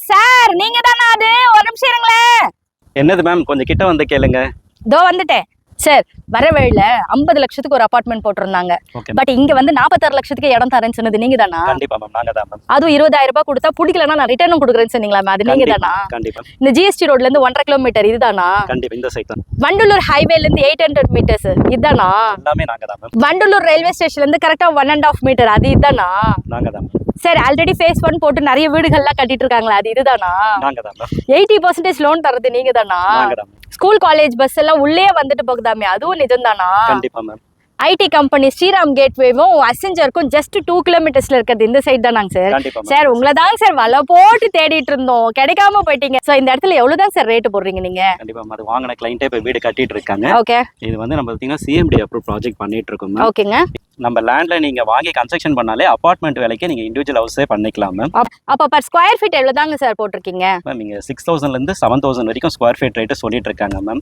Sir நீங்க தானா? அது ஒரு நிமிஷம் இருங்களேன். என்னது மேம், கொஞ்சம் கிட்ட வந்து கேளுங்க. இதோ வந்துட்டேன் சார். வர வழியில 50 லட்சத்துக்கு ஒரு அபார்ட்மெண்ட் போட்டிருந்தாங்க. ஓகே பட் இங்க வந்து 46 லட்சத்துக்கு இடம் தரேன்னு சொன்னது நீங்க தானா? கண்டிப்பா மேம், நாங்க தான் மேம். அதுவும் 20,000 ரூபாய் கொடுத்தா பிடிக்கலன்னா நான் ரிட்டர்னும் கொடுக்குறேன்னு சொன்னீங்களா? அது நீங்க தானா? கண்டிப்பா இந்த ஜிஎஸ்டி ரோட்ல இருந்து 1.5 கிலோமீட்டர் இதுதானா? கண்டிப்பா இந்த சைட் தான். வண்டலூர் ஹைவேல இருந்து 800 மீட்டர்ஸ் இதுதானா? எல்லாமே நாங்க தான் மேம். வண்டலூர் ரயில்வே ஸ்டேஷன்ல இருந்து கரெக்டா 1.5 மீட்டர் அது இதுதானா? நாங்க தான் மேம். சரி, ஆல்ரெடி ஃபேஸ் 1 போட்டு நிறைய வீடுகள்லாம் கட்டிட்டு இருக்காங்களா? அது இதுதானா? நாங்க தான் மேம். 80% லோன் தரது நீங்க தானா? நாங்க தான். ஸ்கூல் காலேஜ் பஸ் எல்லாம் உள்ளே வந்துட்டு போகுதாமே, அதுவும் நிஜம்தானா? கண்டிப்பா மேம். ஐடி கம்பெனி ஸ்ரீராம் கேட்வேவும் அசெஞ்சருக்கும் ஜஸ்ட் 2 கிலோமீட்டர்ஸ்ல இருக்கிறது இந்த சைடு தானாங்க சார்? கண்டிப்பா மேம். சார் உங்களை தாங்க சார் வலை போட்டு தேடிட்டு இருந்தோம், கிடைக்காம போயிட்டீங்க. சோ இந்த இடத்துல எவ்வளவுதான் சார் ரேட் போடுறீங்க நீங்க? கண்டிப்பா மேம். அது வாங்கின கிளைண்டே இப்ப வீடு கட்டிட்டு இருக்காங்க. ஓகே. இது வந்து நம்ம பாத்தீங்கன்னா சிஎம்டி அப்ரூவ் ப்ராஜெக்ட் பண்ணிட்டு இருக்கோம் மேம். ஓகேங்க. நம்ம லேண்ட்ல நீங்க வாங்கி கன்ஸ்ட்ரக்ஷன் பண்ணாலே அபார்ட்மெண்ட் வேலைக்கு நீங்க இண்டிவிஜுவல் ஹவுஸே பண்ணிக்கலாம் மேம். அப்ப பர் ஸ்கொயர் ஃபீட் எவ்வளவுதாங்க சார் போட்டிருக்கீங்க? மேம் நீங்க 6,000ல இருந்து 7,000 வரைக்கும் ஸ்கொயர் ஃபீட் ரேட் சொல்லிட்டு இருக்காங்க மேம்.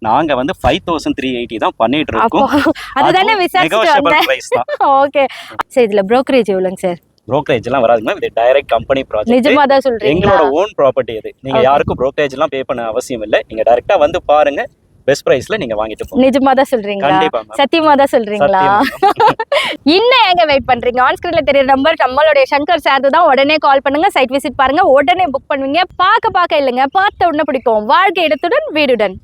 நாங்க வந்து 5,380 தான் பண்ணிட்டு இருக்கோம். அதுதானே விசாரிச்சுட்டு நெகோஷியபிள் வந்தேன். பிரைஸ் தான். Okay sir. இதுல brokerage எவ்வளவுங்க சார்? brokerage எல்லாம் வராது மேம். இது டைரக்ட் கம்பெனி ப்ராஜெக்ட். நிஜமா தான் சொல்றீங்களா? எங்களோட ஓன் ப்ராப்பர்ட்டி இது. நீங்க யாருக்கும் brokerage எல்லாம் பே பண்ண அவசியம் இல்லை. நீங்க டைரக்டா வந்து பாருங்க, பெஸ்ட் பிரைஸ்ல நீங்க வாங்கிட்டு போங்க. நிஜமா தான் சொல்றீங்களா? கண்டிப்பா மேம். சத்தியமா தான் சொல்றீங்களா? இன்னும் எங்க வெயிட் பண்றீங்க? ஆன் ஸ்கிரீன்ல தெரியற நம்பர் நம்மளுடைய சங்கர் சார் தான். உடனே கால் பண்ணுங்க, சைட் விசிட் பாருங்க, உடனே புக் பண்ணுவீங்க. பார்க்க இல்லைங்க, பார்த்த உடனே பிடிக்கும். வாழ்க்கை இடத்துடன் வீடுடன்.